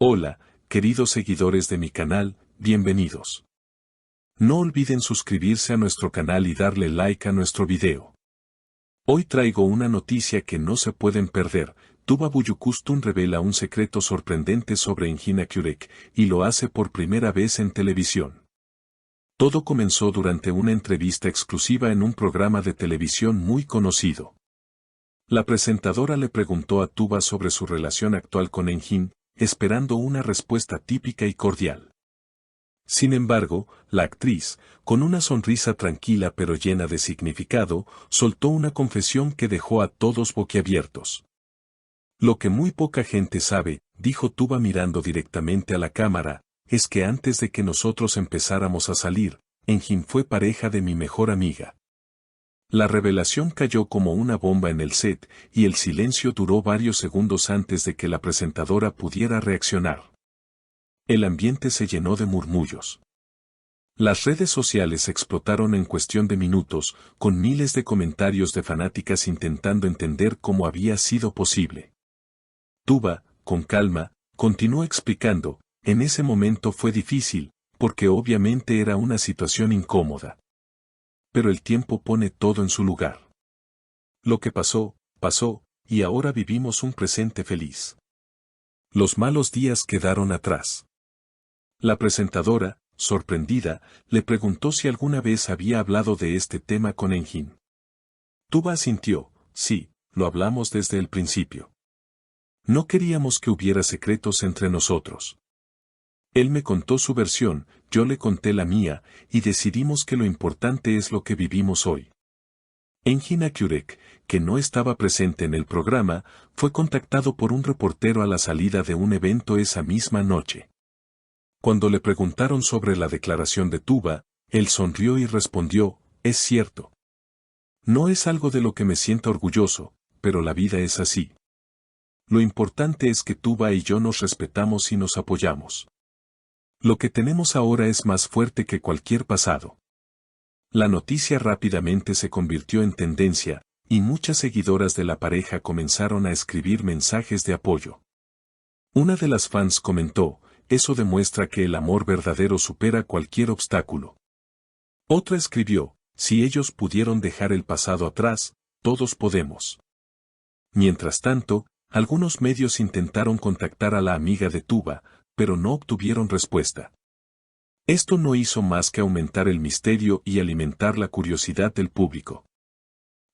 Hola, queridos seguidores de mi canal, bienvenidos. No olviden suscribirse a nuestro canal y darle like a nuestro video. Hoy traigo una noticia que no se pueden perder. Tuba Büyüküstün revela un secreto sorprendente sobre Engin Akyürek, y lo hace por primera vez en televisión. Todo comenzó durante una entrevista exclusiva en un programa de televisión muy conocido. La presentadora le preguntó a Tuba sobre su relación actual con Engin, esperando una respuesta típica y cordial. Sin embargo, la actriz, con una sonrisa tranquila pero llena de significado, soltó una confesión que dejó a todos boquiabiertos. Lo que muy poca gente sabe, dijo Tuba mirando directamente a la cámara, es que antes de que nosotros empezáramos a salir, Engin fue pareja de mi mejor amiga. La revelación cayó como una bomba en el set, y el silencio duró varios segundos antes de que la presentadora pudiera reaccionar. El ambiente se llenó de murmullos. Las redes sociales explotaron en cuestión de minutos, con miles de comentarios de fanáticas intentando entender cómo había sido posible. Tuba, con calma, continuó explicando, en ese momento fue difícil, porque obviamente era una situación incómoda. Pero el tiempo pone todo en su lugar. Lo que pasó, pasó, y ahora vivimos un presente feliz. Los malos días quedaron atrás. La presentadora, sorprendida, le preguntó si alguna vez había hablado de este tema con Engin. Tuba asintió, sí, lo hablamos desde el principio. No queríamos que hubiera secretos entre nosotros. Él me contó su versión, yo le conté la mía, y decidimos que lo importante es lo que vivimos hoy. Engin Akyürek, que no estaba presente en el programa, fue contactado por un reportero a la salida de un evento esa misma noche. Cuando le preguntaron sobre la declaración de Tuba, él sonrió y respondió, es cierto. No es algo de lo que me sienta orgulloso, pero la vida es así. Lo importante es que Tuba y yo nos respetamos y nos apoyamos. Lo que tenemos ahora es más fuerte que cualquier pasado. La noticia rápidamente se convirtió en tendencia, y muchas seguidoras de la pareja comenzaron a escribir mensajes de apoyo. Una de las fans comentó, eso demuestra que el amor verdadero supera cualquier obstáculo. Otra escribió, si ellos pudieron dejar el pasado atrás, todos podemos. Mientras tanto, algunos medios intentaron contactar a la amiga de Tuba, pero no obtuvieron respuesta. Esto no hizo más que aumentar el misterio y alimentar la curiosidad del público.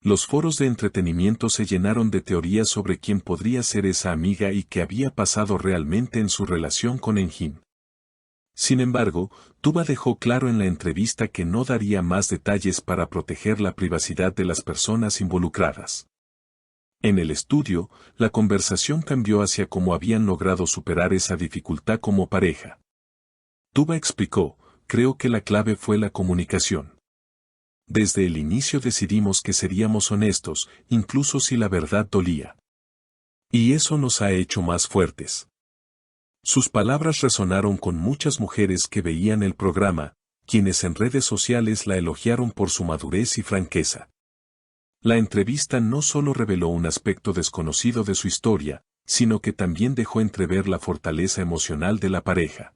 Los foros de entretenimiento se llenaron de teorías sobre quién podría ser esa amiga y qué había pasado realmente en su relación con Engin. Sin embargo, Tuba dejó claro en la entrevista que no daría más detalles para proteger la privacidad de las personas involucradas. En el estudio, la conversación cambió hacia cómo habían logrado superar esa dificultad como pareja. Tuba explicó, creo que la clave fue la comunicación. Desde el inicio decidimos que seríamos honestos, incluso si la verdad dolía. Y eso nos ha hecho más fuertes. Sus palabras resonaron con muchas mujeres que veían el programa, quienes en redes sociales la elogiaron por su madurez y franqueza. La entrevista no solo reveló un aspecto desconocido de su historia, sino que también dejó entrever la fortaleza emocional de la pareja.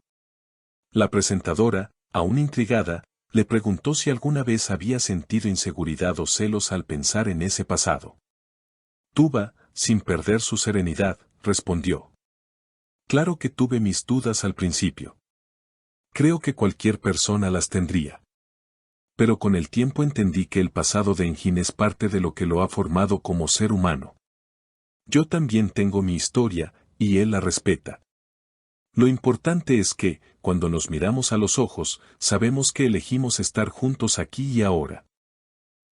La presentadora, aún intrigada, le preguntó si alguna vez había sentido inseguridad o celos al pensar en ese pasado. Tuba, sin perder su serenidad, respondió. Claro que tuve mis dudas al principio. Creo que cualquier persona las tendría. Pero con el tiempo entendí que el pasado de Engin es parte de lo que lo ha formado como ser humano. Yo también tengo mi historia, y él la respeta. Lo importante es que, cuando nos miramos a los ojos, sabemos que elegimos estar juntos aquí y ahora.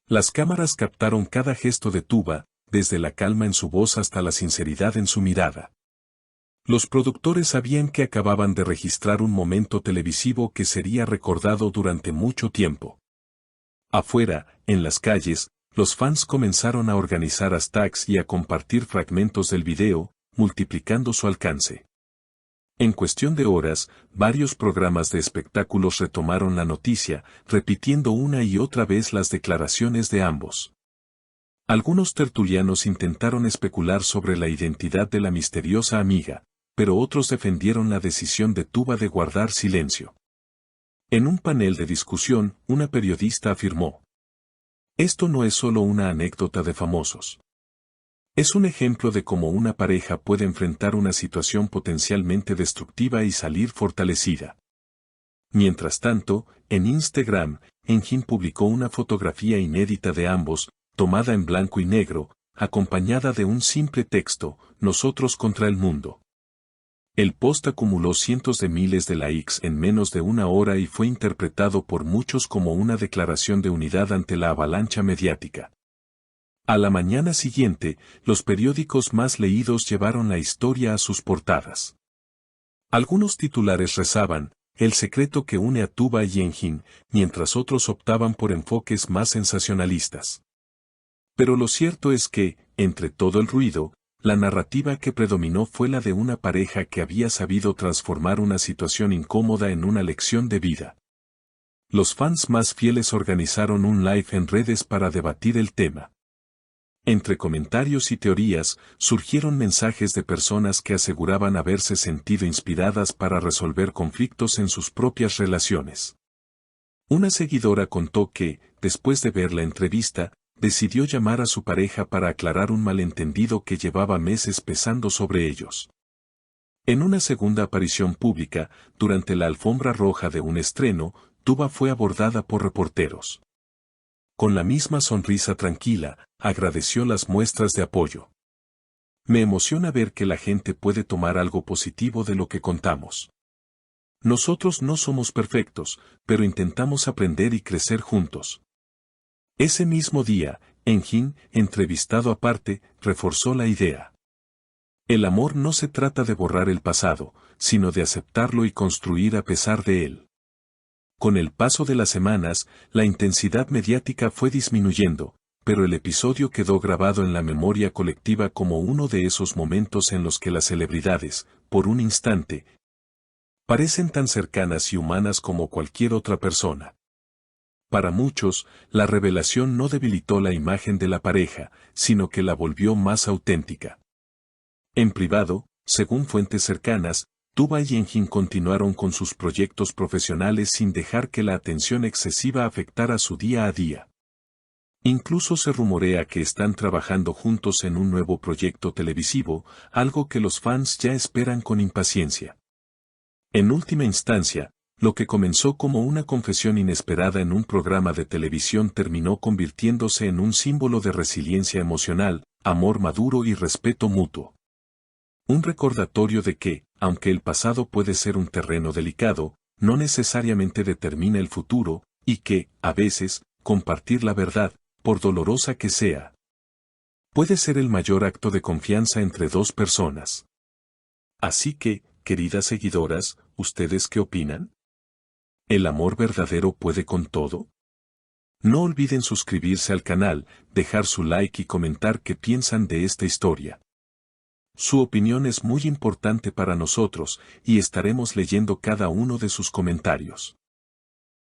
Las cámaras captaron cada gesto de Tuba, desde la calma en su voz hasta la sinceridad en su mirada. Los productores sabían que acababan de registrar un momento televisivo que sería recordado durante mucho tiempo. Afuera, en las calles, los fans comenzaron a organizar hashtags y a compartir fragmentos del video, multiplicando su alcance. En cuestión de horas, varios programas de espectáculos retomaron la noticia, repitiendo una y otra vez las declaraciones de ambos. Algunos tertulianos intentaron especular sobre la identidad de la misteriosa amiga, pero otros defendieron la decisión de Tuba de guardar silencio. En un panel de discusión, una periodista afirmó: "Esto no es solo una anécdota de famosos. Es un ejemplo de cómo una pareja puede enfrentar una situación potencialmente destructiva y salir fortalecida". Mientras tanto, en Instagram, Engin publicó una fotografía inédita de ambos, tomada en blanco y negro, acompañada de un simple texto: "Nosotros contra el mundo". El post acumuló cientos de miles de likes en menos de una hora y fue interpretado por muchos como una declaración de unidad ante la avalancha mediática. A la mañana siguiente, los periódicos más leídos llevaron la historia a sus portadas. Algunos titulares rezaban: "El secreto que une a Tuba y Engin", mientras otros optaban por enfoques más sensacionalistas. Pero lo cierto es que, entre todo el ruido, la narrativa que predominó fue la de una pareja que había sabido transformar una situación incómoda en una lección de vida. Los fans más fieles organizaron un live en redes para debatir el tema. Entre comentarios y teorías, surgieron mensajes de personas que aseguraban haberse sentido inspiradas para resolver conflictos en sus propias relaciones. Una seguidora contó que, después de ver la entrevista, decidió llamar a su pareja para aclarar un malentendido que llevaba meses pesando sobre ellos. En una segunda aparición pública, durante la alfombra roja de un estreno, Tuba fue abordada por reporteros. Con la misma sonrisa tranquila, agradeció las muestras de apoyo. "Me emociona ver que la gente puede tomar algo positivo de lo que contamos. Nosotros no somos perfectos, pero intentamos aprender y crecer juntos". Ese mismo día, Engin, entrevistado aparte, reforzó la idea. El amor no se trata de borrar el pasado, sino de aceptarlo y construir a pesar de él. Con el paso de las semanas, la intensidad mediática fue disminuyendo, pero el episodio quedó grabado en la memoria colectiva como uno de esos momentos en los que las celebridades, por un instante, parecen tan cercanas y humanas como cualquier otra persona. Para muchos, la revelación no debilitó la imagen de la pareja, sino que la volvió más auténtica. En privado, según fuentes cercanas, Tuba y Engin continuaron con sus proyectos profesionales sin dejar que la atención excesiva afectara su día a día. Incluso se rumorea que están trabajando juntos en un nuevo proyecto televisivo, algo que los fans ya esperan con impaciencia. En última instancia, lo que comenzó como una confesión inesperada en un programa de televisión terminó convirtiéndose en un símbolo de resiliencia emocional, amor maduro y respeto mutuo. Un recordatorio de que, aunque el pasado puede ser un terreno delicado, no necesariamente determina el futuro, y que, a veces, compartir la verdad, por dolorosa que sea, puede ser el mayor acto de confianza entre dos personas. Así que, queridas seguidoras, ¿ustedes qué opinan? ¿El amor verdadero puede con todo? No olviden suscribirse al canal, dejar su like y comentar qué piensan de esta historia. Su opinión es muy importante para nosotros, y estaremos leyendo cada uno de sus comentarios.